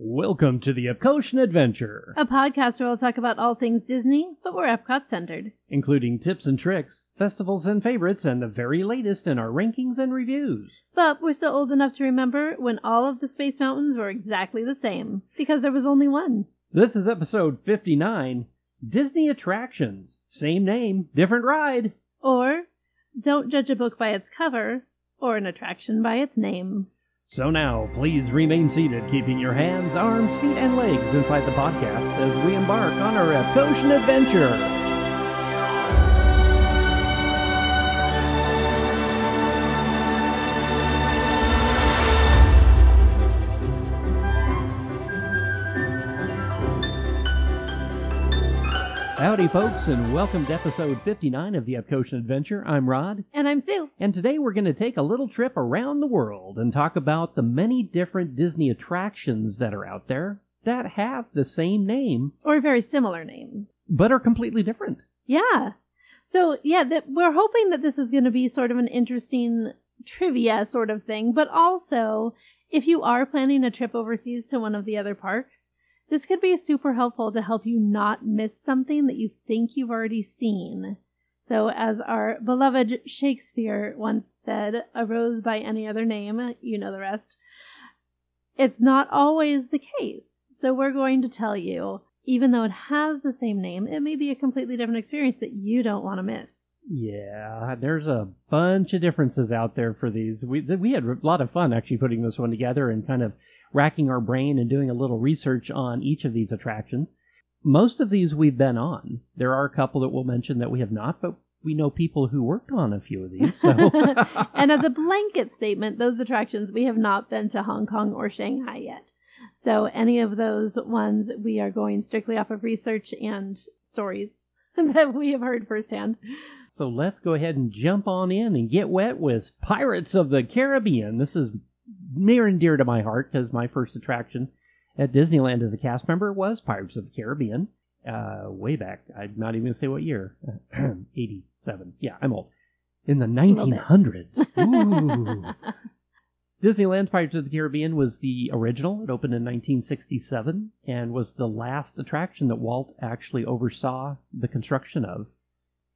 Welcome to the Epcotian Adventure, a podcast where we'll talk about all things Disney, but we're Epcot-centered. including tips and tricks, festivals and favorites, and the very latest in our rankings and reviews. But we're still old enough to remember when all of the Space Mountains were exactly the same, because there was only one. This is episode 59, Disney Attractions. Same name, different ride. Or, don't judge a book by its cover, or an attraction by its name. So now, please remain seated, keeping your hands, arms, feet, and legs inside the podcast as we embark on our Epcotian adventure. Howdy, folks, and welcome to episode 59 of the Epcotian Adventure. I'm Rod. And I'm Sue. And today we're going to take a little trip around the world and talk about the many different Disney attractions that are out there that have the same name. Or a very similar name. But are completely different. Yeah. So, we're hoping that this is going to be sort of an interesting trivia sort of thing. But also, if you are planning a trip overseas to one of the other parks, this could be super helpful to help you not miss something that you think you've already seen. So, as our beloved Shakespeare once said, a rose by any other name, you know the rest. It's not always the case. So we're going to tell you, even though it has the same name, it may be a completely different experience that you don't want to miss. Yeah, there's a bunch of differences out there for these. We had a lot of fun actually putting this one together and kind of racking our brain and doing a little research on each of these attractions. Most of these we've been on. There are a couple that we'll mention that we have not, but we know people who worked on a few of these. So. And as a blanket statement, those attractions, we have not been to Hong Kong or Shanghai yet. So any of those ones, we are going strictly off of research and stories that we have heard firsthand. So let's go ahead and jump on in and get wet with Pirates of the Caribbean. This is near and dear to my heart because my first attraction at Disneyland as a cast member was Pirates of the Caribbean. Way back. I'm not even going to say what year. 87. Yeah, I'm old. In the 1900s. Ooh. Disneyland Pirates of the Caribbean was the original. It opened in 1967 and was the last attraction that Walt actually oversaw the construction of.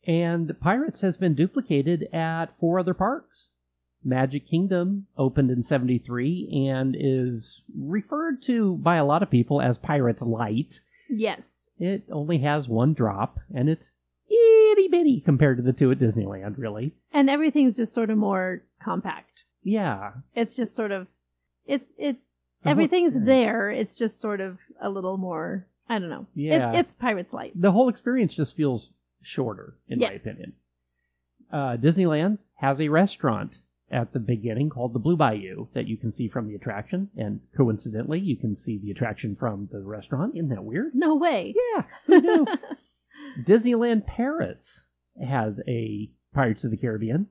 And Pirates has been duplicated at 4 other parks. Magic Kingdom opened in 73 and is referred to by a lot of people as Pirates Light. Yes. It only has 1 drop, and it's itty-bitty compared to the 2 at Disneyland, really. And everything's just sort of more compact. Yeah. It's just sort of, everything's there. It's just sort of a little more, I don't know. Yeah. It's Pirates Light. The whole experience just feels shorter, in my opinion. Disneyland has a restaurant at the beginning called the Blue Bayou that you can see from the attraction, and coincidentally you can see the attraction from the restaurant. Isn't that weird? No way. Yeah, who knew? Disneyland Paris has a Pirates of the Caribbean,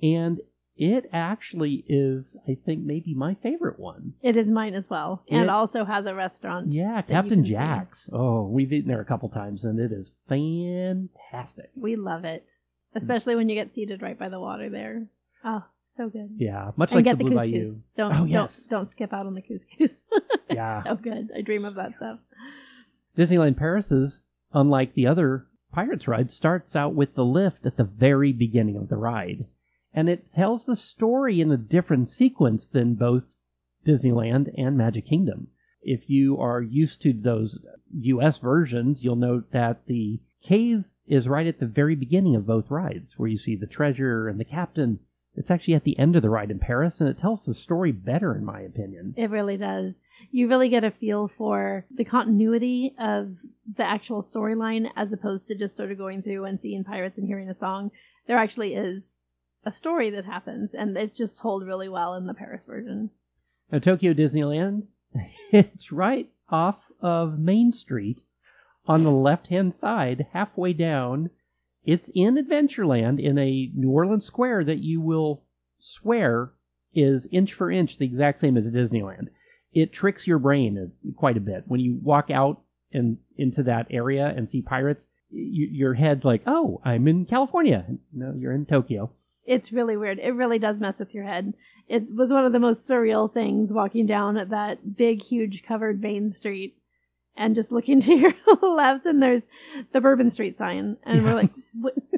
and it actually is, I think, maybe my favorite one. It is mine as well, and also has a restaurant. Yeah, Captain Jack's. Oh, we've eaten there a couple times, and it is fantastic. We love it, especially when you get seated right by the water there. Oh, so good. Yeah, much and like get the Blue Bayou. Couscous. Don't skip out on the couscous. Yeah. So good. I dream of that stuff. Disneyland Paris is, unlike the other Pirates rides, starts out with the lift at the very beginning of the ride. And it tells the story in a different sequence than both Disneyland and Magic Kingdom. If you are used to those US versions, you'll note that the cave is right at the very beginning of both rides, where you see the treasure and the captain. It's actually at the end of the ride in Paris, and it tells the story better, in my opinion. It really does. You really get a feel for the continuity of the actual storyline, as opposed to just sort of going through and seeing pirates and hearing a song. There actually is a story that happens, and it's just told really well in the Paris version. Now, Tokyo Disneyland, it's right off of Main Street on the left-hand side, halfway down. It's in Adventureland in a New Orleans square that you will swear is inch for inch the exact same as Disneyland. It tricks your brain quite a bit. When you walk out and into that area and see pirates, your head's like, oh, I'm in California. No, you're in Tokyo. It's really weird. It really does mess with your head. It was one of the most surreal things walking down at that big, huge covered Main Street and just looking to your left and there's the Bourbon Street sign. And we're like,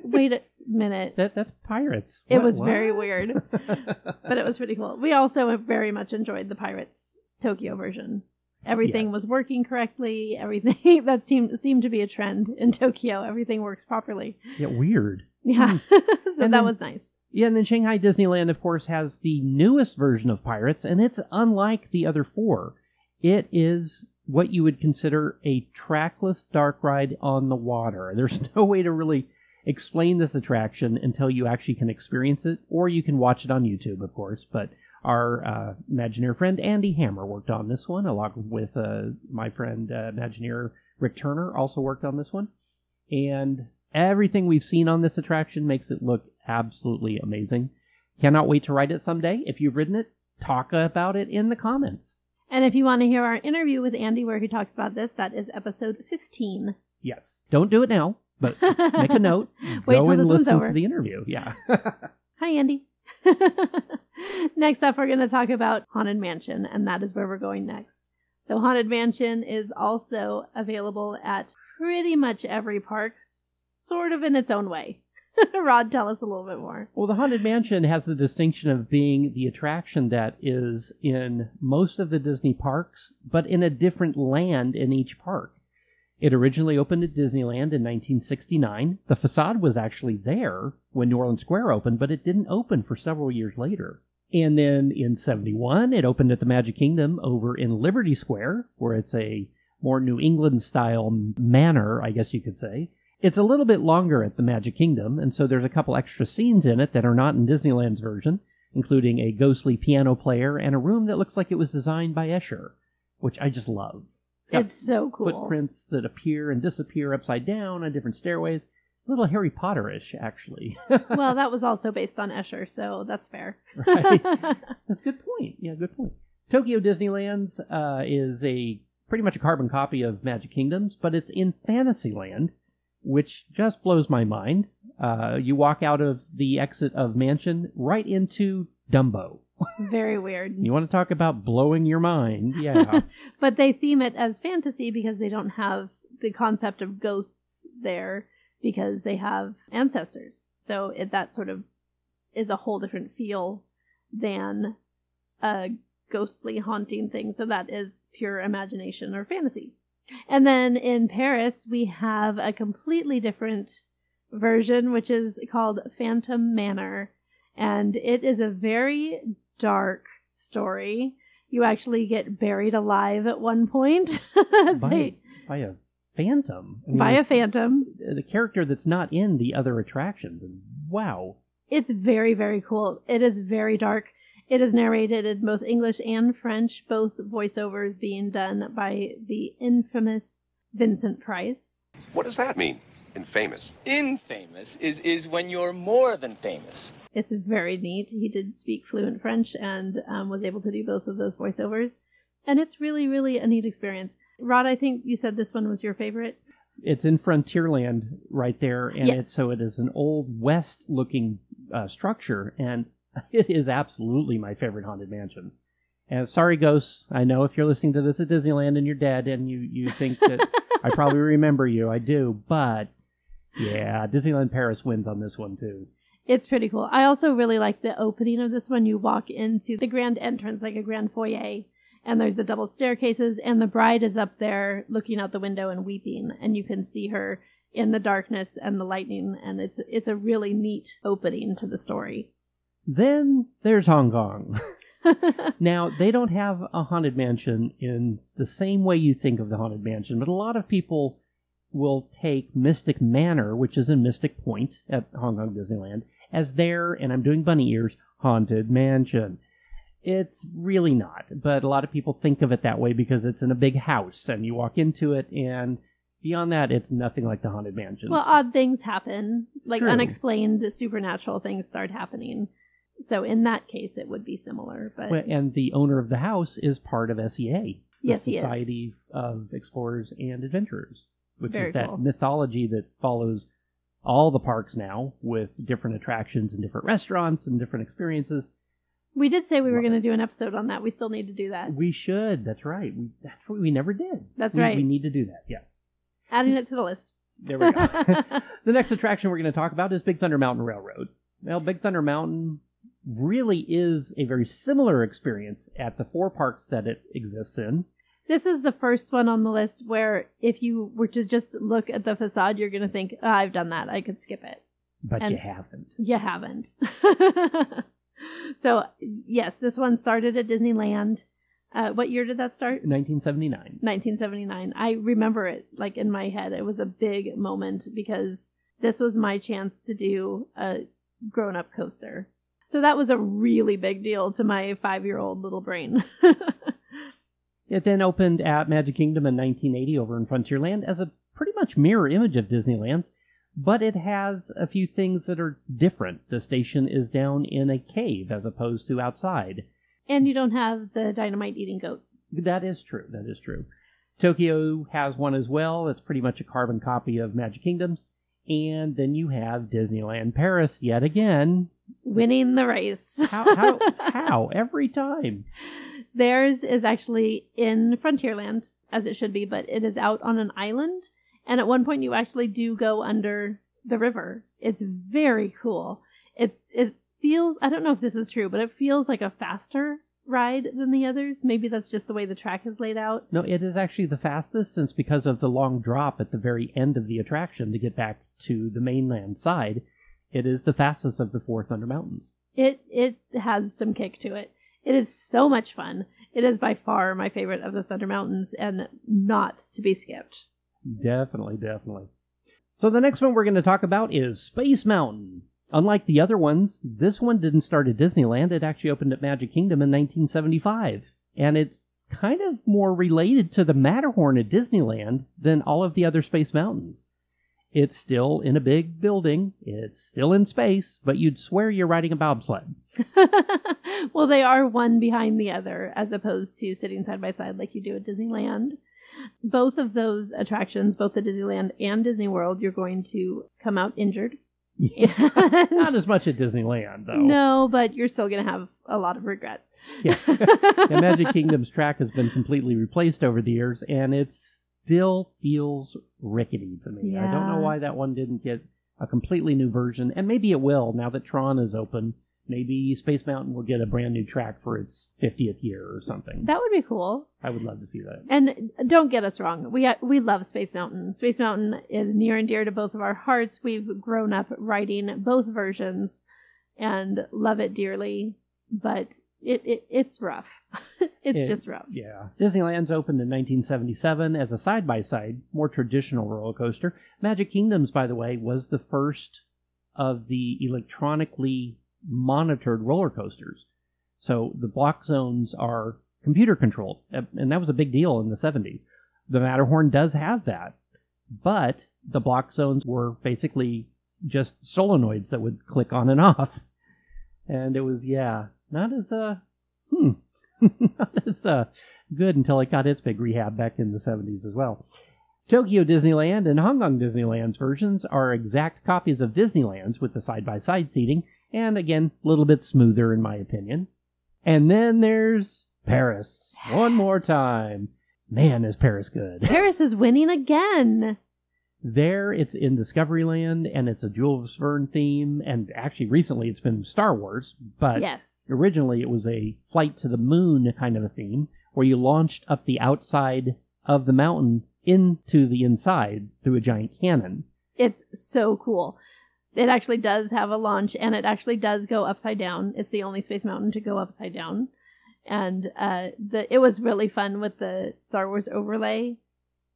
wait a minute. That's Pirates. It was very weird, but it was pretty cool. We also very much enjoyed the Pirates Tokyo version. Everything was working correctly. Everything that seemed to be a trend in Tokyo. Everything works properly. Yeah, weird. Yeah, so that was nice. Yeah, and then Shanghai Disneyland, of course, has the newest version of Pirates, and it's unlike the other four. It is what you would consider a trackless dark ride on the water. There's no way to really explain this attraction until you actually can experience it, or you can watch it on YouTube, of course, but our Imagineer friend Andy Hammer worked on this one, along with my friend Imagineer Rick Turner also worked on this one. And everything we've seen on this attraction makes it look absolutely amazing. Cannot wait to ride it someday. If you've ridden it, talk about it in the comments. And if you want to hear our interview with Andy where he talks about this, that is episode 15. Yes. Don't do it now, but make a note. Wait Go till and this one's listen over. to the interview. Yeah. Hi, Andy. Next up, we're going to talk about Haunted Mansion, and that is where we're going next. So Haunted Mansion is also available at pretty much every park, sort of in its own way. Rod, tell us a little bit more. Well, the Haunted Mansion has the distinction of being the attraction that is in most of the Disney parks, but in a different land in each park. It originally opened at Disneyland in 1969. The facade was actually there when New Orleans Square opened, but it didn't open for several years later. And then in 71, it opened at the Magic Kingdom over in Liberty Square, where it's a more New England-style manor, I guess you could say. It's a little bit longer at the Magic Kingdom, and so there's a couple extra scenes in it that are not in Disneyland's version, including a ghostly piano player and a room that looks like it was designed by Escher, which I just love. It's so cool. Footprints that appear and disappear upside down on different stairways. A little Harry Potter-ish, actually. Well, that was also based on Escher, so that's fair. Right. That's a good point. Yeah, good point. Tokyo Disneyland's is pretty much a carbon copy of Magic Kingdom's, but it's in Fantasyland, which just blows my mind. You walk out of the exit of Mansion right into Dumbo. Very weird. You want to talk about blowing your mind? Yeah. But they theme it as fantasy because they don't have the concept of ghosts there because they have ancestors. So that sort of is a whole different feel than a ghostly haunting thing. So that is pure imagination or fantasy. And then in Paris, we have a completely different version, which is called Phantom Manor. And it is a very dark story. You actually get buried alive at one point. By a phantom. I mean, by a phantom. The character that's not in the other attractions. And wow. It's very, very cool. It is very dark. It is narrated in both English and French, both voiceovers being done by the infamous Vincent Price. What does that mean? Infamous. Infamous is when you're more than famous. It's very neat. He did speak fluent French and was able to do both of those voiceovers. And it's really, really a neat experience. Rod, I think you said this one was your favorite. It's in Frontierland right there. And Yes. it is an old West-looking structure. And it is absolutely my favorite Haunted Mansion. And sorry, ghosts. I know if you're listening to this at Disneyland and you're dead and you think that I probably remember you. I do. But yeah, Disneyland Paris wins on this one too. It's pretty cool. I also really like the opening of this one. You walk into the grand entrance, like a grand foyer, and there's the double staircases, and the bride is up there looking out the window and weeping, and you can see her in the darkness and the lightning, and it's a really neat opening to the story. Then there's Hong Kong. Now, they don't have a Haunted Mansion in the same way you think of the Haunted Mansion, but a lot of people will take Mystic Manor, which is in Mystic Point at Hong Kong Disneyland, as their, and I'm doing bunny ears, Haunted Mansion. It's really not, but a lot of people think of it that way because it's in a big house, and you walk into it, and beyond that, it's nothing like the Haunted Mansion. Well, odd things happen, like True. Unexplained supernatural things start happening. So in that case, it would be similar. But And the owner of the house is part of SEA, the Yes, he is. Society of Explorers and Adventurers, which Very is that cool. mythology that follows all the parks now with different attractions and different restaurants and different experiences. We did say we were Love going to do an episode on that. We still need to do that. We should. That's right. That's what we never did. That's right. We need to do that. Yes. Adding it to the list. There we go. The next attraction we're going to talk about is Big Thunder Mountain Railroad. Well, Big Thunder Mountain really is a very similar experience at the 4 parks that it exists in. This is the first one on the list where if you were to just look at the facade, you're going to think, I've done that. I could skip it. But And you haven't. You haven't. So, yes, this one started at Disneyland. What year did that start? 1979. 1979. I remember it like in my head. It was a big moment because this was my chance to do a grown-up coaster. So that was a really big deal to my 5-year-old little brain. It then opened at Magic Kingdom in 1980 over in Frontierland as a pretty much mirror image of Disneyland's, but it has a few things that are different. The station is down in a cave as opposed to outside. And you don't have the dynamite eating goat. That is true. That is true. Tokyo has one as well. It's pretty much a carbon copy of Magic Kingdom's. And then you have Disneyland Paris yet again. Winning the race. How? Every time. Theirs is actually in Frontierland, as it should be, but it is out on an island. And at one point you actually do go under the river. It's very cool. It feels, I don't know if this is true, but it feels like a faster ride than the others. Maybe that's just the way the track is laid out. No, it is actually the fastest since because of the long drop at the very end of the attraction to get back to the mainland side. It is the fastest of the 4 Thunder Mountains. It has some kick to it. It is so much fun. It is by far my favorite of the Thunder Mountains and not to be skipped. Definitely. So the next one we're going to talk about is Space Mountain. Unlike the other ones, this one didn't start at Disneyland. It actually opened at Magic Kingdom in 1975. And it's kind of more related to the Matterhorn at Disneyland than all of the other Space Mountains. It's still in a big building. It's still in space, but you'd swear you're riding a bobsled. Well, they are one behind the other as opposed to sitting side by side like you do at Disneyland. Both of those attractions, both the Disneyland and Disney World, you're going to come out injured. Not as much at Disneyland, though. No, but you're still going to have a lot of regrets. Yeah. Magic Kingdom's track has been completely replaced over the years, and it still feels rickety to me. Yeah. I don't know why that one didn't get a completely new version, and maybe it will now that Tron is open. Maybe Space Mountain will get a brand new track for its 50th year or something. That would be cool. I would love to see that. And don't get us wrong. We love Space Mountain. Space Mountain is near and dear to both of our hearts. We've grown up riding both versions and love it dearly. But it's rough. It's just rough. Yeah. Disneyland's opened in 1977 as a side-by-side, more traditional roller coaster. Magic Kingdom's, by the way, was the first of the electronically monitored roller coasters. So the block zones are computer controlled, and that was a big deal in the 70s. The Matterhorn does have that, but the block zones were basically just solenoids that would click on and off. And it was, not as not as good until it got its big rehab back in the 70s as well. Tokyo Disneyland and Hong Kong Disneyland's versions are exact copies of Disneyland's with the side-by-side seating, and again, a little bit smoother in my opinion. And then there's Paris. One more time. Man, is Paris good. Paris is winning again. There, it's in Discoveryland, and it's a Jules Verne theme, and actually recently it's been Star Wars, but yes. Originally it was a flight to the moon kind of a theme, where you launched up the outside of the mountain into the inside through a giant cannon. It's so cool. It actually does have a launch, and it actually does go upside down. It's the only Space Mountain to go upside down. And it was really fun with the Star Wars overlay.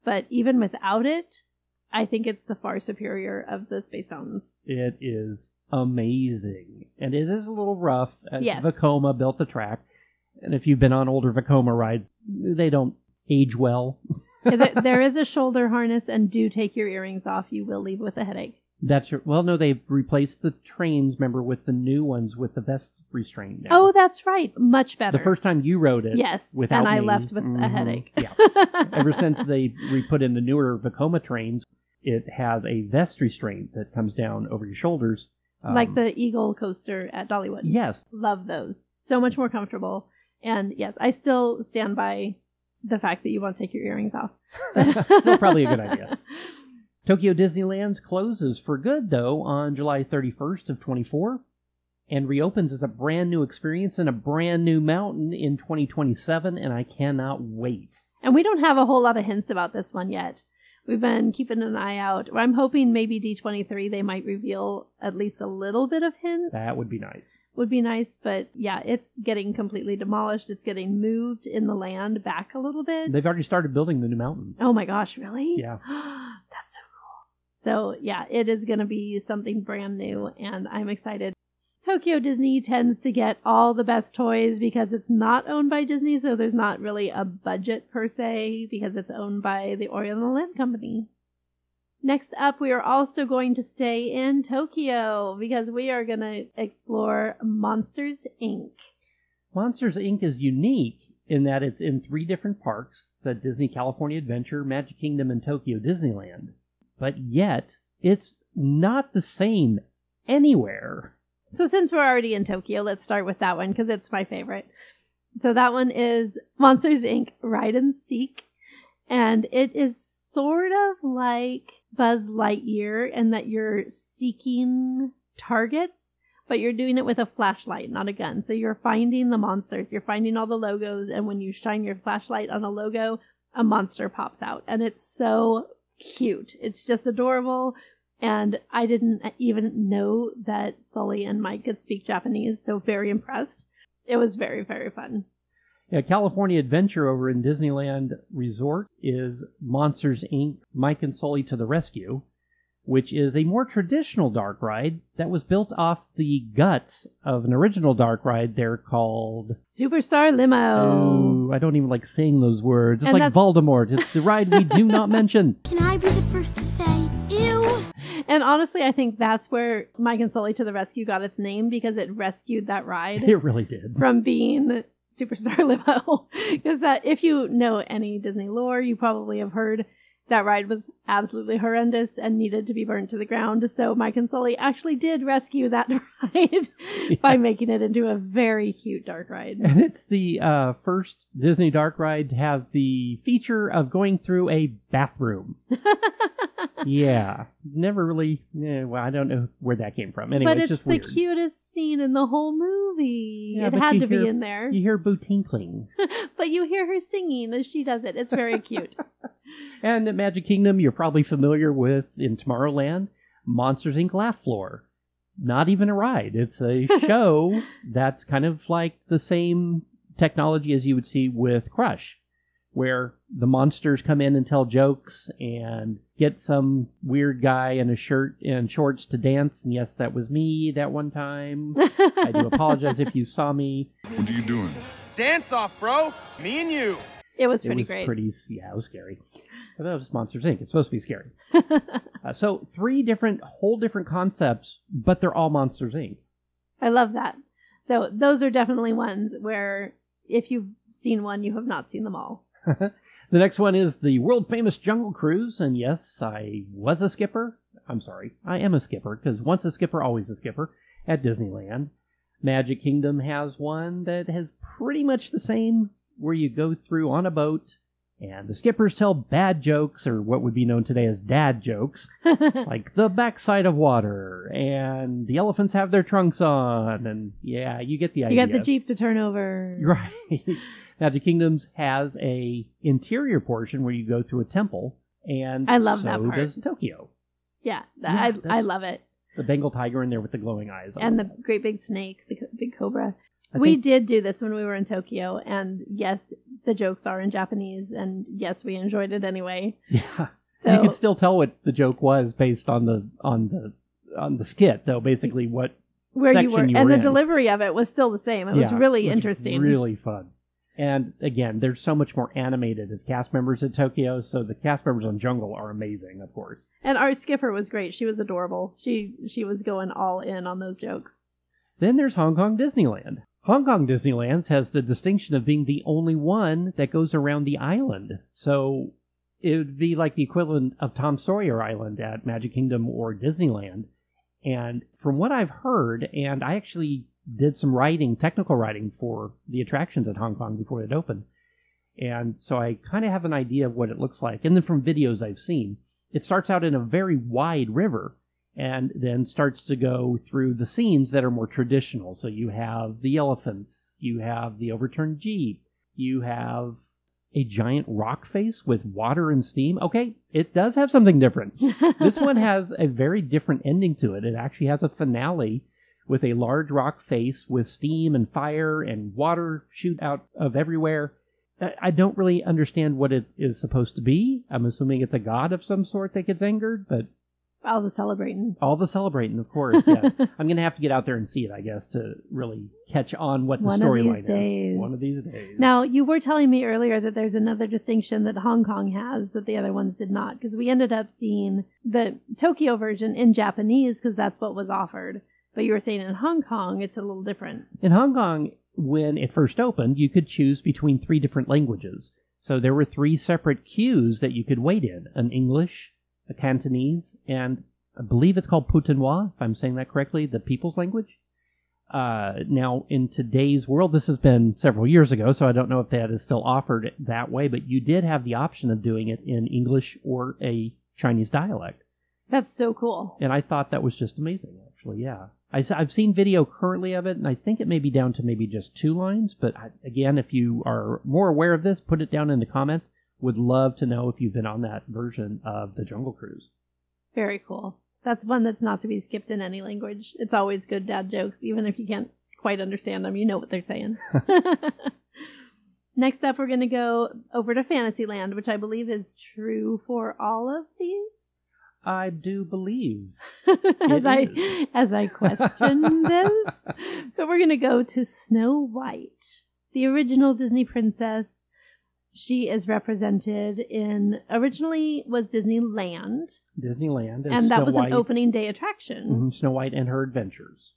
But even without it, I think it's the far superior of the Space Mountains. It is amazing. And it is a little rough. Yes. Vekoma built the track. And if you've been on older Vekoma rides, they don't age well. There is a shoulder harness, and do take your earrings off. You will leave with a headache. Well, no, they've replaced the trains, remember, with the new ones with the vest restraint now. Oh, that's right. Much better. The first time you rode it. Yes, without and I me, left with a headache. Yeah. Ever since they put in the newer Vekoma trains, it has a vest restraint that comes down over your shoulders. Like the Eagle coaster at Dollywood. Yes. Love those. So much more comfortable. And yes, I still stand by the fact that you want to take your earrings off. Still probably a good idea. Tokyo Disneyland closes for good, though, on July 31st of 24, and reopens as a brand new experience in a brand new mountain in 2027, and I cannot wait. And we don't have a whole lot of hints about this one yet. We've been keeping an eye out. I'm hoping maybe D23 they might reveal at least a little bit of hints. That would be nice. Would be nice, but yeah, it's getting completely demolished. It's getting moved in the land back a little bit. They've already started building the new mountain. Oh my gosh, really? Yeah. That's so cool. So yeah, it is going to be something brand new, and I'm excited. Tokyo Disney tends to get all the best toys because it's not owned by Disney, so there's not really a budget per se because it's owned by the Oriental Land Company. Next up, we are also going to stay in Tokyo because we are going to explore Monsters, Inc. Monsters, Inc. is unique in that it's in 3 different parks, the Disney California Adventure, Magic Kingdom, and Tokyo Disneyland. But yet, it's not the same anywhere. So since we're already in Tokyo, let's start with that one because it's my favorite. So that one is Monsters, Inc. Ride and Seek. And it is sort of like Buzz Lightyear in that you're seeking targets, but you're doing it with a flashlight, not a gun. So you're finding the monsters, you're finding all the logos, and when you shine your flashlight on a logo, a monster pops out. And it's so cute. It's just adorable. And I didn't even know that Sully and Mike could speak Japanese, so very impressed. It was very, very fun. Yeah, California Adventure over in Disneyland Resort is Monsters, Inc. Mike and Sully to the Rescue, which is a more traditional dark ride that was built off the guts of an original dark ride there called Superstar Limo. Oh, I don't even like saying those words. It's like Voldemort. It's the ride we do not mention. Can I be the first to say, ew? And honestly, I think that's where Mike and Sully to the Rescue got its name because it rescued that ride. It really did. From being Superstar Limo. Because that, if you know any Disney lore, you probably have heard that ride was absolutely horrendous and needed to be burnt to the ground. So Mike and Sully actually did rescue that ride by making it into a very cute dark ride. And it's the first Disney dark ride to have the feature of going through a bathroom. Yeah. Never really, well, I don't know where that came from. Anyway, but it's just the weird. Cutest scene in the whole movie. Yeah, it but had to be in there. You hear Boo tinkling. But you hear her singing as she does it. It's very cute. And at Magic Kingdom, you're probably familiar with, in Tomorrowland, Monsters, Inc. Laugh Floor. Not even a ride. It's a show that's kind of like the same technology as you would see with Crush, where the monsters come in and tell jokes and get some weird guy in a shirt and shorts to dance. And yes, that was me that one time. I do apologize if you saw me. What are you doing? Dance off, bro. Me and you. It was pretty great. Yeah, it was scary. I thought it was Monsters, Inc. It's supposed to be scary. So 3 whole different concepts, but they're all Monsters, Inc. I love that. So those are definitely ones where if you've seen one, you have not seen them all. The next one is the world-famous Jungle Cruise, and yes, I was a skipper. I'm sorry, I am a skipper, because once a skipper, always a skipper, at Disneyland. Magic Kingdom has one that has pretty much the same, where you go through on a boat, and the skippers tell bad jokes, or what would be known today as dad jokes, like the backside of water, and the elephants have their trunks on, and yeah, you get the idea. You got the Jeep to turn over. Right. Magic Kingdoms has a interior portion where you go through a temple, and I love so that part. does Tokyo. Yeah, I love it. The Bengal tiger in there with the glowing eyes. And the great big snake, the big cobra. We did do this when we were in Tokyo, and yes, the jokes are in Japanese, and yes, we enjoyed it anyway. Yeah, so you could still tell what the joke was based on the skit, though. Basically, what where section you were, you and were the in. delivery of it was still the same. It was really interesting, really fun. And again, there's so much more animated as cast members at Tokyo, so the cast members on Jungle are amazing, of course. And our skipper was great. She was adorable. She was going all in on those jokes. Then there's Hong Kong Disneyland. Hong Kong Disneyland has the distinction of being the only one that goes around the island. So it would be like the equivalent of Tom Sawyer Island at Magic Kingdom or Disneyland. And from what I've heard, and I actually did some writing, technical writing for the attractions at Hong Kong before it opened. And so I kind of have an idea of what it looks like. And then from videos I've seen, it starts out in a very wide river and then starts to go through the scenes that are more traditional. So you have the elephants, you have the overturned Jeep, you have a giant rock face with water and steam. Okay, it does have something different. This one has a very different ending to it. It actually has a finale with a large rock face with steam and fire and water shoot out of everywhere. I don't really understand what it is supposed to be. I'm assuming it's a god of some sort that gets angered, but... All the celebrating. All the celebrating, of course, yes. I'm going to have to get out there and see it, I guess, to really catch on what the storyline is. One of these days. Now, you were telling me earlier that there's another distinction that Hong Kong has that the other ones did not, because we ended up seeing the Tokyo version in Japanese, because that's what was offered. But you were saying in Hong Kong, it's a little different. In Hong Kong, when it first opened, you could choose between 3 different languages. So there were 3 separate queues that you could wait in. An English, a Cantonese, and I believe it's called Putonghua, if I'm saying that correctly, the people's language. Now, in today's world, this has been several years ago, so I don't know if that is still offered that way, but you did have the option of doing it in English or a Chinese dialect. That's so cool. And I thought that was just amazing, actually, yeah. I've seen video currently of it, and I think it may be down to maybe just 2 lines, but again, if you are more aware of this, put it down in the comments. Would love to know if you've been on that version of the Jungle Cruise. Very cool. That's one that's not to be skipped in any language. It's always good dad jokes, even if you can't quite understand them. You know what they're saying. Next up, we're going to go over to Fantasyland, which I believe is true for all of these. I do believe. as I question this. But we're going to go to Snow White, the original Disney princess. She is represented in, originally was Disneyland. Disneyland. And that was an opening day attraction. Mm-hmm, Snow White and Her Adventures.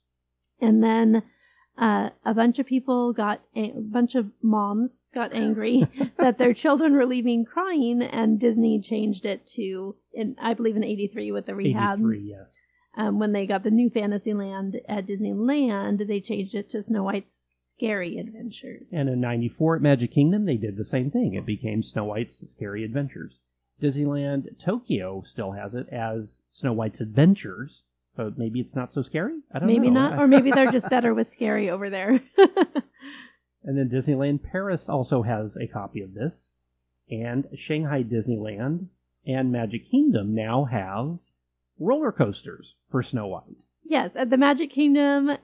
And then a bunch of people a bunch of moms got angry that their children were leaving crying, and Disney changed it to, I believe in 83 with the rehab. 83, yes. When they got the new Fantasyland at Disneyland, they changed it to Snow White's Scary Adventures. And in 94 at Magic Kingdom, they did the same thing. It became Snow White's Scary Adventures. Disneyland Tokyo still has it as Snow White's Adventures. So maybe it's not so scary? I don't know. Maybe not. Or maybe they're just better with scary over there. And then Disneyland Paris also has a copy of this. And Shanghai Disneyland and Magic Kingdom now have roller coasters for Snow White. Yes, at the Magic Kingdom,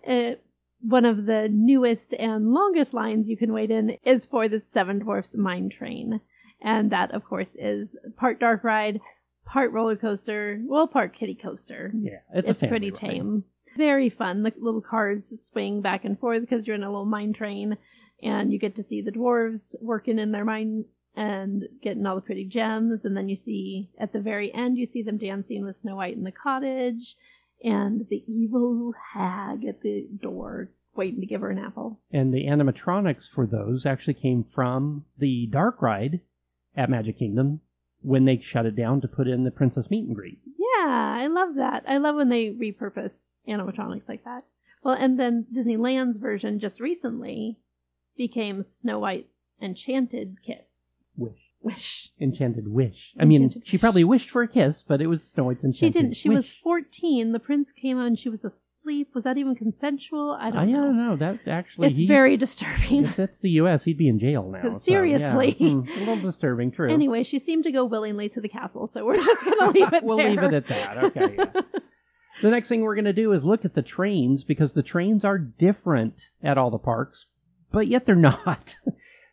one of the newest and longest lines you can wait in is for the Seven Dwarfs Mine Train. And that, of course, is part dark ride, part roller coaster, well, part kiddie coaster. Yeah, it's pretty tame. Very fun. The little cars swing back and forth because you're in a little mine train, and you get to see the dwarves working in their mine and getting all the pretty gems. And then you see, at the very end, you see them dancing with Snow White in the cottage, and the evil hag at the door waiting to give her an apple. And the animatronics for those actually came from the dark ride at Magic Kingdom when they shut it down to put in the Princess Meet and Greet. Yeah, I love that. I love when they repurpose animatronics like that. Well, and then Disneyland's version just recently became Snow White's Enchanted Kiss. Wish. Enchanted Wish. I mean, she probably wished for a kiss, but it was Snow White's Enchanted She didn't. She Wish. was 14. The prince came on. She was asleep. Was that even consensual? I don't know. I don't know. That actually... It's very disturbing. If that's the U.S., he'd be in jail now. Seriously. So, yeah. A little disturbing, true. Anyway, she seemed to go willingly to the castle, so we're just going to leave it We'll there. leave it at that. Okay, yeah. The next thing we're going to do is look at the trains, because the trains are different at all the parks, but yet they're not.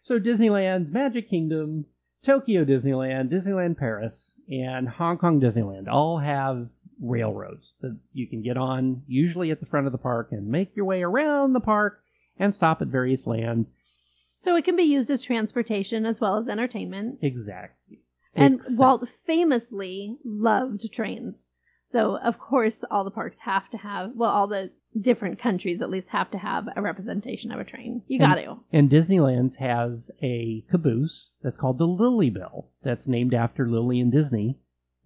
So Disneyland, Magic Kingdom, Tokyo Disneyland, Disneyland Paris, and Hong Kong Disneyland all have railroads that you can get on, usually at the front of the park, and make your way around the park and stop at various lands. So it can be used as transportation as well as entertainment. Exactly. And Walt famously loved trains. So, of course, all the parks have to have, well, all the different countries at least have to have a representation of a train. You got to. And Disneyland's has a caboose that's called the Lily Bell. That's named after Lily and Disney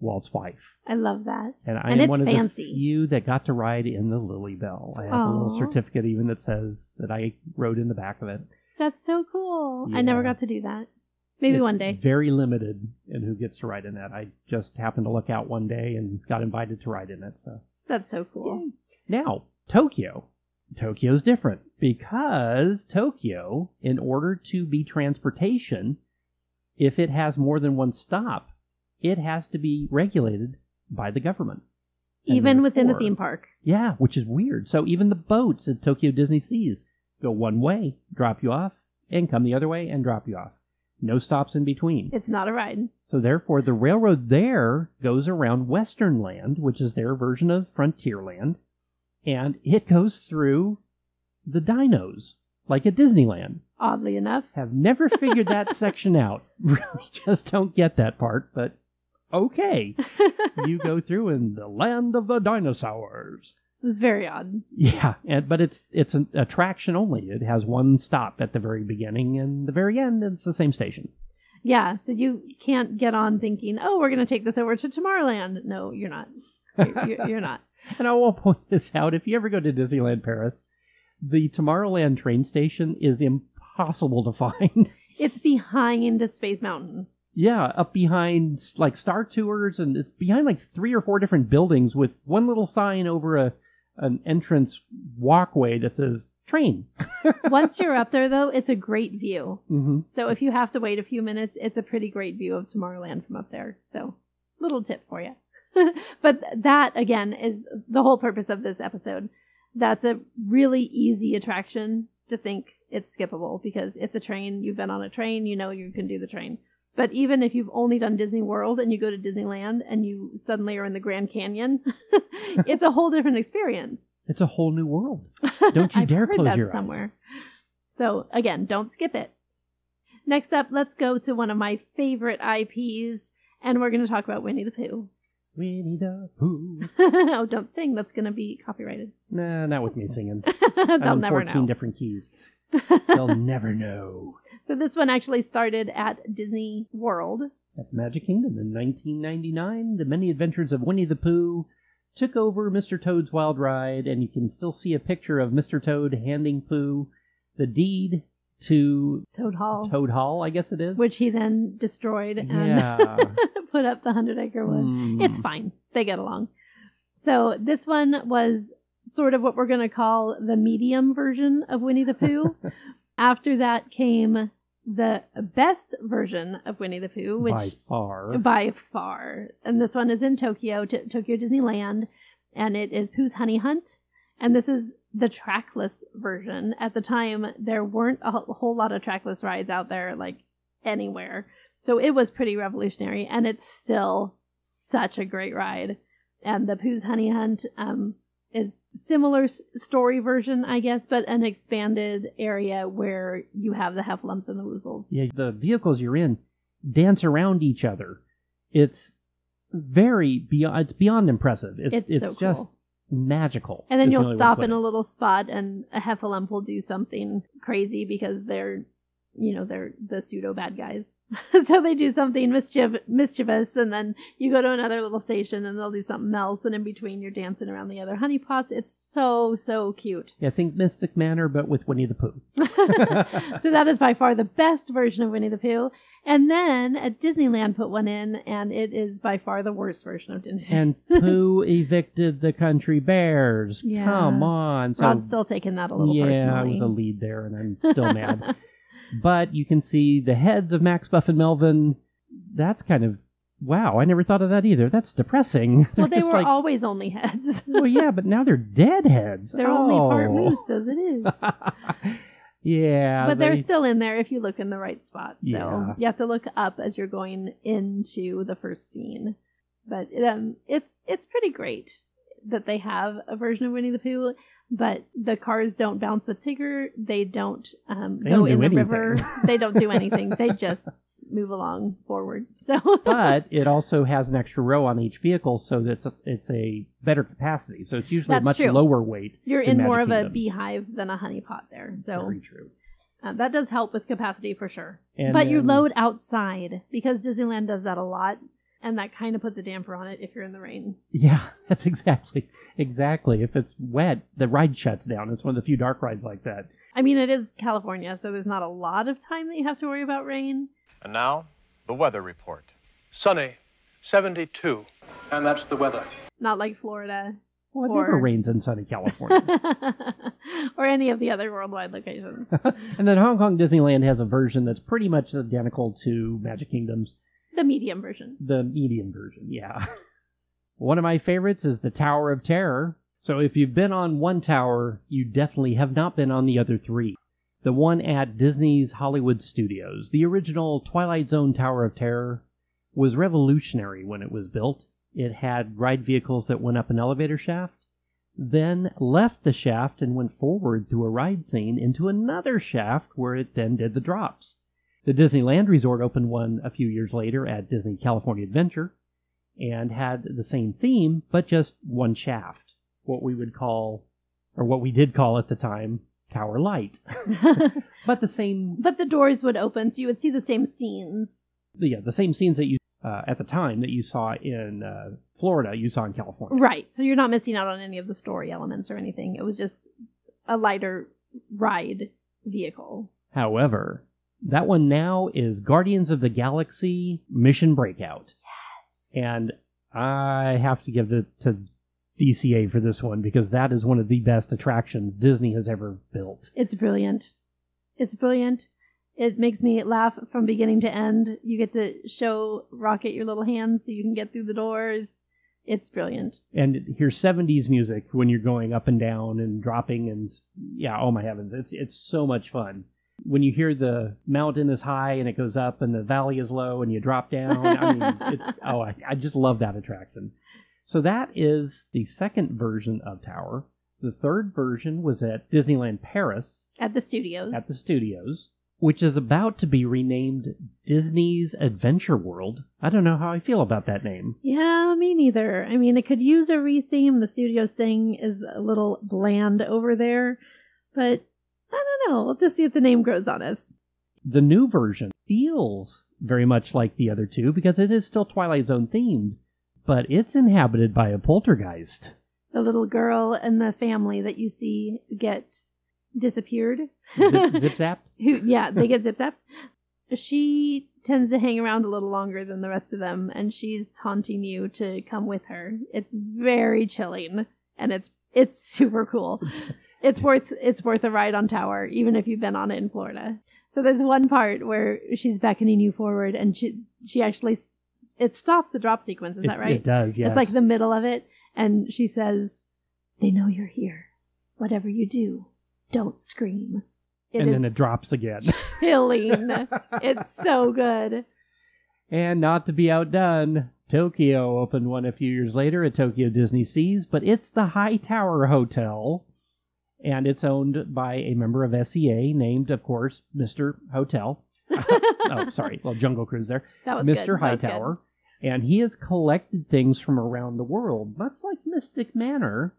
Walt's wife. I love that. And I And am it's one of fancy. the few that got to ride in the Lily Bell. I have a little Aw. certificate even that says that I rode in the back of it. That's so cool. Yeah. I never got to do that. Maybe It's one day. very limited in who gets to ride in that. I just happened to look out one day and got invited to ride in it. So That's so cool. now, Tokyo. Tokyo's different because Tokyo, in order to be transportation, if it has more than one stop, it has to be regulated by the government. And Even within the therefore- theme park. Yeah, which is weird. So even the boats at Tokyo Disney Seas go one way, drop you off, and come the other way and drop you off. No stops in between. It's not a ride. So therefore, the railroad there goes around Western Land, which is their version of Frontierland, and it goes through the dinos, like at Disneyland. Oddly enough. Have never figured that section out. Really just don't get that part, but okay. You go through in the land of the dinosaurs. It was very odd. Yeah, but it's an attraction only. It has one stop at the very beginning, and the very end, it's the same station. Yeah, so you can't get on thinking, oh, we're going to take this over to Tomorrowland. No, you're not. You're not. And I will point this out, if you ever go to Disneyland Paris, the Tomorrowland train station is impossible to find. It's behind Space Mountain. Yeah, up behind like Star Tours, and it's behind like 3 or 4 different buildings with one little sign over an entrance walkway that says train. Once you're up there, though, it's a great view. Mm-hmm. So if you have to wait a few minutes, it's a pretty great view of Tomorrowland from up there. So, little tip for you. But that, again, is the whole purpose of this episode. That's a really easy attraction to think it's skippable because it's a train. You've been on a train. You know you can do the train. But even if you've only done Disney World and you go to Disneyland and you suddenly are in the Grand Canyon, it's a whole different experience. It's a whole new world. Don't you I've dare heard close that your eyes. somewhere. So again, don't skip it. Next up, let's go to one of my favorite IPs, and we're going to talk about Winnie the Pooh. Winnie the Pooh. Oh, don't sing. That's going to be copyrighted. Nah, not with me singing. They'll I'm on never 14 know. different keys. They'll never know. So this one actually started at Disney World. At Magic Kingdom in 1999, the Many Adventures of Winnie the Pooh took over Mr. Toad's Wild Ride, and you can still see a picture of Mr. Toad handing Pooh the deed to Toad Hall. Toad Hall, I guess it is. Which he then destroyed and Yeah. put up the 100-acre wood. Mm. It's fine. They get along. So this one was sort of what we're going to call the medium version of Winnie the Pooh. After that came the best version of Winnie the Pooh, which by far. And this one is in Tokyo, Tokyo Disneyland, and it is Pooh's Honey Hunt. And this is the trackless version. At the time, there weren't a whole lot of trackless rides out there, like anywhere. So it was pretty revolutionary, and it's still such a great ride. And the Pooh's Honey Hunt is similar story version, I guess, but an expanded area where you have the Heffalumps and the Woozles. Yeah, the vehicles you're in dance around each other. It's beyond impressive. It's so just cool. magical. And then is the you'll only way to stop put in it. a little spot and a Heffalump will do something crazy because they're the pseudo bad guys. So they do something mischievous, and then you go to another little station and they'll do something else, and in between you're dancing around the other honey pots. It's so, so cute. Yeah, think Mystic Manor, but with Winnie the Pooh. So that is by far the best version of Winnie the Pooh. And then at Disneyland put one in, and it is by far the worst version of Disneyland. And Pooh evicted the country bears. Yeah. Come on. So, Rod's still taking that a little yeah, personally. I was a lead there, and I'm still mad. But you can see the heads of Max, Buff, and Melvin. That's kind of, wow, I never thought of that either. That's depressing. Well, they just were like, always only heads. well, yeah, but now they're dead heads. They're only part moose as it is. Yeah. But they're still in there if you look in the right spot. So Yeah. you have to look up as you're going into the first scene. But it's pretty great that they have a version of Winnie the Pooh. But the cars don't bounce with Tigger. They don't go in the river. They don't do anything. They just move along forward. So, But it also has an extra row on each vehicle, so that it's a better capacity. So it's usually That's much true. lower weight. you're than in more Magic of a Kingdom. beehive than a honey pot there. So Very true. that does help with capacity for sure. And But you then- load outside because Disneyland does that a lot. And that kind of puts a damper on it if you're in the rain. Yeah, that's exactly. If it's wet, the ride shuts down. It's one of the few dark rides like that. I mean, it is California, so there's not a lot of time that you have to worry about rain. And now, the weather report. Sunny, 72. And that's the weather. Not like Florida. Well, it never rains in sunny California. Or any of the other worldwide locations. And then Hong Kong Disneyland has a version that's pretty much identical to Magic Kingdom's. The medium version. The medium version, yeah. One of my favorites is the Tower of Terror. So if you've been on one tower, you definitely have not been on the other three. The one at Disney's Hollywood Studios, the original Twilight Zone Tower of Terror, was revolutionary when it was built. It had ride vehicles that went up an elevator shaft, then left the shaft and went forward through a ride scene into another shaft where it then did the drops. The Disneyland Resort opened one a few years later at Disney California Adventure and had the same theme, but just one shaft. What we would call, or what we did call at the time, Tower Light. But the same... But the doors would open, so you would see the same scenes. Yeah, the same scenes that you, at the time, that you saw in Florida, you saw in California. Right, so you're not missing out on any of the story elements or anything. It was just a lighter ride vehicle. However, that one now is Guardians of the Galaxy Mission Breakout. Yes. And I have to give it to DCA for this one because that is one of the best attractions Disney has ever built. It's brilliant. It's brilliant. It makes me laugh from beginning to end. You get to show Rocket your little hands so you can get through the doors. It's brilliant. And here's 70s music when you're going up and down and dropping and, yeah, oh my heavens, it's so much fun. When you hear the mountain is high and it goes up and the valley is low and you drop down, I mean, I just love that attraction. So that is the second version of Tower. The third version was at Disneyland Paris. At the studios. Which is about to be renamed Disney's Adventure World. I don't know how I feel about that name. Yeah, me neither. I mean, it could use a retheme. The studios thing is a little bland over there. But I don't know. We'll just see if the name grows on us. The new version feels very much like the other two because it is still Twilight Zone themed. But it's inhabited by a poltergeist. The little girl and the family that you see get disappeared. Zip-zapped? Yeah, they get zip-zapped. She tends to hang around a little longer than the rest of them, and she's taunting you to come with her. It's very chilling, and it's super cool. It's worth a ride on Tower, even if you've been on it in Florida. So there's one part where she's beckoning you forward, and she actually... It stops the drop sequence, is that right? It does, yes. It's like the middle of it, and she says, "They know you're here. Whatever you do, don't scream." And then it drops again. Chilling. It's so good. And not to be outdone, Tokyo opened one a few years later at Tokyo Disney Seas, but it's the High Tower Hotel, and it's owned by a member of SEA named, of course, Mr. Hotel. Oh, sorry. Well, Jungle Cruise there. That was Mr. good. Hightower. And he has collected things from around the world, much like Mystic Manor.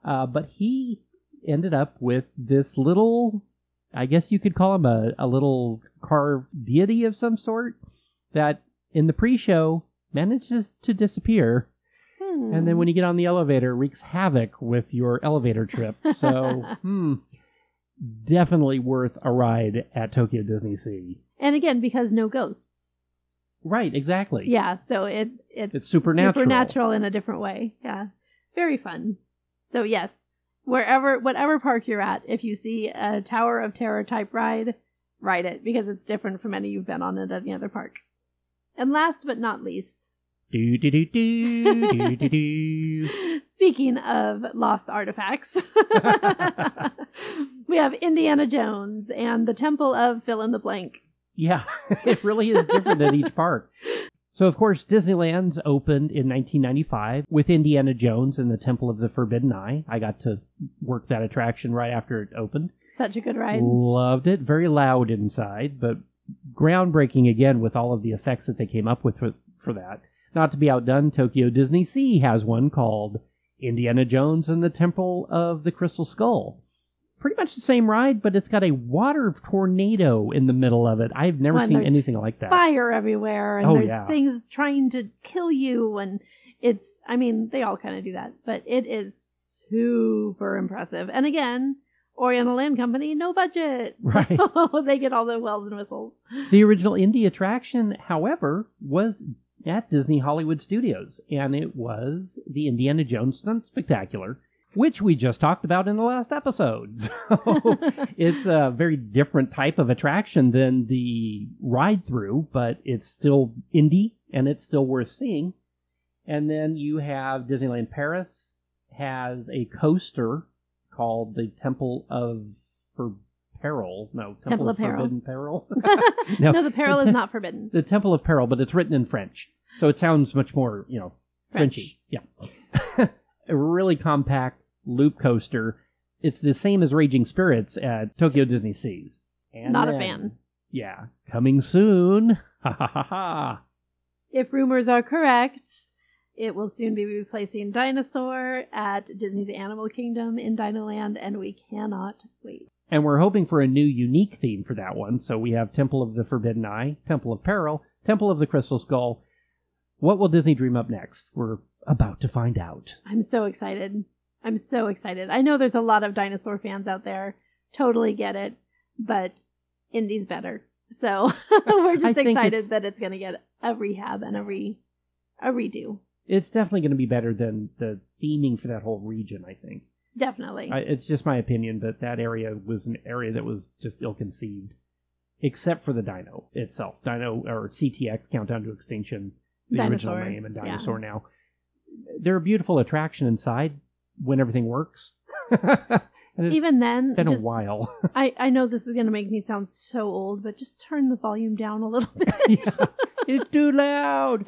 But he ended up with this little, I guess you could call him a little carved deity of some sort that in the pre-show manages to disappear. And then when you get on the elevator, wreaks havoc with your elevator trip. So, definitely worth a ride at Tokyo Disney Sea. And again, because no ghosts. Right, exactly. Yeah, so it's supernatural. Supernatural in a different way. Yeah. Very fun. So yes, whatever park you're at, if you see a Tower of Terror type ride it, because it's different from any you've been on at any other park. And last but not least, speaking of lost artifacts, we have Indiana Jones and the Temple of fill in the blank. Yeah, it really is different at each park. So, of course, Disneyland's opened in 1995 with Indiana Jones and the Temple of the Forbidden Eye. I got to work that attraction right after it opened. Such a good ride. Loved it. Very loud inside, but groundbreaking again with all of the effects that they came up with for that. Not to be outdone, Tokyo Disney Sea has one called Indiana Jones and the Temple of the Crystal Skull. pretty much the same ride, but it's got a water tornado in the middle of it. I've never When seen there's anything like that. Fire everywhere, and Oh, there's yeah. things trying to kill you, and they all kind of do that, but it is super impressive. And again, Oriental Land Company, no budget. Right. So they get all the bells and whistles. The original Indy attraction, however, was at Disney Hollywood Studios, and it was the Indiana Jones Stunt Spectacular, which we just talked about in the last episode. So it's a very different type of attraction than the ride-through, but it's still Indy, and it's still worth seeing. And then you have Disneyland Paris has a coaster called the Temple of Peril. No, Temple of Peril. Forbidden Peril. No, the peril is not forbidden. The Temple of Peril, but it's written in French. So it sounds much more, French. Frenchy. Yeah. A really compact loop coaster. It's the same as Raging Spirits at Tokyo Disney Seas. And Not a then- fan. Yeah. Coming soon. Ha ha ha ha. If rumors are correct, it will soon be replacing Dinosaur at Disney's Animal Kingdom in Dinoland, and we cannot wait. And we're hoping for a new unique theme for that one. So we have Temple of the Forbidden Eye, Temple of Peril, Temple of the Crystal Skull. What will Disney dream up next? We're about to find out. I'm so excited. I know there's a lot of dinosaur fans out there. Totally get it. But Indy's better. So we're just think excited it's- that it's going to get a rehab and a redo. It's definitely going to be better than the theming for that whole region, I think. Definitely. It's just my opinion, but that area was an area that was just ill-conceived. Except for the dino itself. Dino, or CTX, Countdown to Extinction, the Dinosaur, original name, and yeah. Dinosaur now. They're a beautiful attraction inside when everything works. And it's Even then, been a just, while. I know this is going to make me sound so old, but just turn the volume down a little bit. Yeah, it's too loud.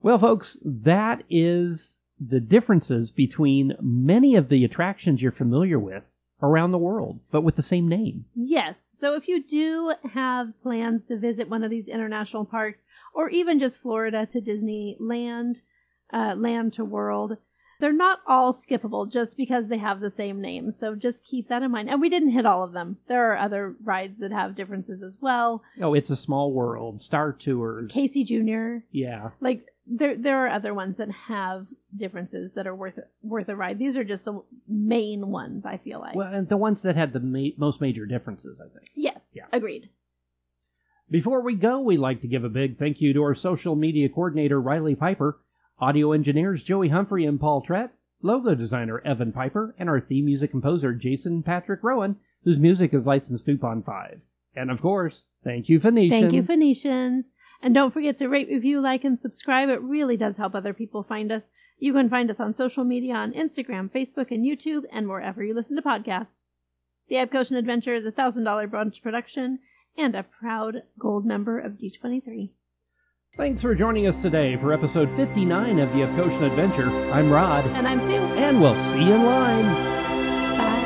Well, folks, that is the differences between many of the attractions you're familiar with around the world, but with the same name. Yes. So if you do have plans to visit one of these international parks, or even just Florida to Disneyland, Land to World, they're not all skippable just because they have the same name. So just keep that in mind. And we didn't hit all of them. There are other rides that have differences as well. Oh, It's a Small World, Star Tours. Casey Jr. Yeah. Like there are other ones that have differences that are worth a ride. These are just the main ones, I feel like. Well, and the ones that had the most major differences, I think. Yes. Yeah. Agreed. Before we go, we'd like to give a big thank you to our social media coordinator, Riley Piper, audio engineers Joey Humphrey and Paul Trett, logo designer Evan Piper, and our theme music composer Jason Patrick Rowan, whose music is licensed to Pond 5. And of course, thank you, Phoenician. Thank you, Phoenicians. And don't forget to rate, review, like, and subscribe. It really does help other people find us. You can find us on social media on Instagram, Facebook, and YouTube, and wherever you listen to podcasts. The Epcotian Adventure is a $1,000 brunch production and a proud gold member of D23. Thanks for joining us today for episode 59 of the Epcotian Adventure. I'm Rod, And I'm Sue. and we'll see you in line. Bye.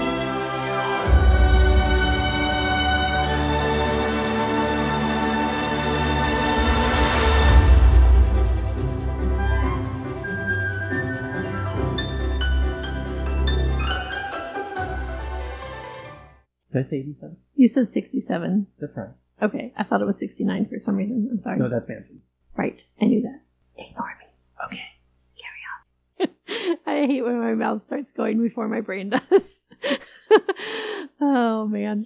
Did I say 87? You said 67. That's right. Okay, I thought it was 69 for some reason. I'm sorry. No, that's Mansion. Right, I knew that. Ignore me. Okay. I hate when my mouth starts going before my brain does. Oh, man.